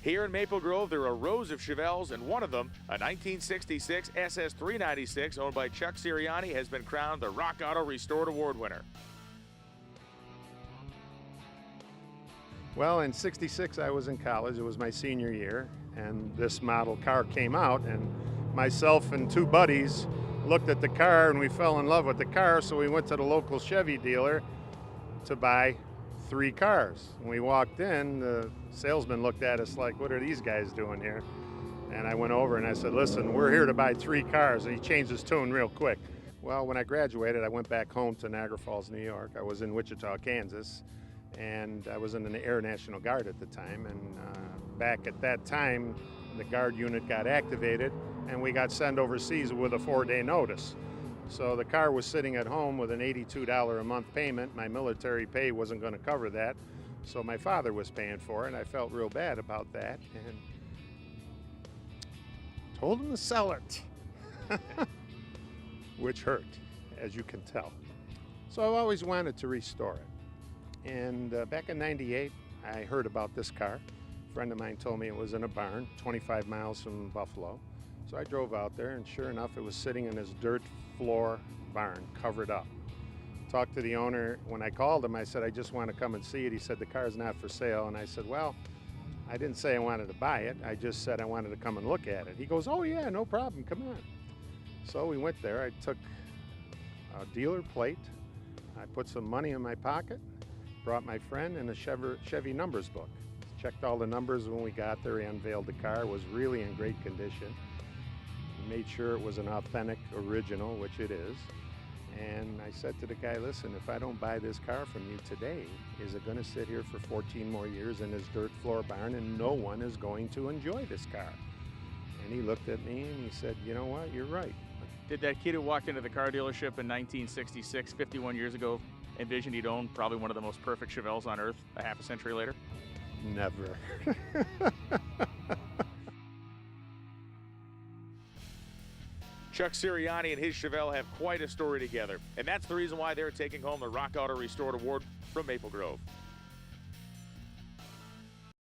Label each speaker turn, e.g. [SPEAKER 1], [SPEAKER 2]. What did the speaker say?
[SPEAKER 1] Here in Maple Grove, there are rows of Chevelles, and one of them, a 1966 SS396 owned by Chuck Sirianni, has been crowned the RockAuto Restored Award winner.
[SPEAKER 2] Well, in '66, I was in college. It was my senior year, and this model car came out, and myself and two buddies looked at the car, and we fell in love with the car, so we went to the local Chevy dealer to buy 3 cars. When we walked in, the salesman looked at us like, what are these guys doing here? And I went over and I said, listen, we're here to buy 3 cars. And he changed his tune real quick. Well, when I graduated, I went back home to Niagara Falls, New York. I was in Wichita, Kansas, and I was in the Air National Guard at the time. And back at that time, the Guard unit got activated, and we got sent overseas with a 4-day notice. So the car was sitting at home with an $82 a month payment. My military pay wasn't going to cover that, so my father was paying for it, and I felt real bad about that, and told him to sell it, which hurt, as you can tell. So I've always wanted to restore it. And back in '98, I heard about this car. A friend of mine told me it was in a barn 25 miles from Buffalo. So I drove out there, and sure enough, it was sitting in this dirt floor barn, covered up. Talked to the owner. When I called him, I said, I just want to come and see it. He said, the car's not for sale. And I said, well, I didn't say I wanted to buy it. I just said I wanted to come and look at it. He goes, oh yeah, no problem, come on. So we went there. I took a dealer plate. I put some money in my pocket, brought my friend, and a Chevy numbers book. Checked all the numbers when we got there. He unveiled the car. It was really in great condition. Made sure it was an authentic original, which it is. And I said to the guy, listen, if I don't buy this car from you today, is it going to sit here for 14 more years in this dirt floor barn, and no one is going to enjoy this car? And he looked at me and he said, you know what, you're right.
[SPEAKER 1] Did that kid who walked into the car dealership in 1966, 51 years ago, envision he'd own probably one of the most perfect Chevelles on earth a half a century later?
[SPEAKER 2] Never.
[SPEAKER 1] Chuck Sirianni and his Chevelle have quite a story together, and that's the reason why they're taking home the RockAuto Restored Award from Maple Grove.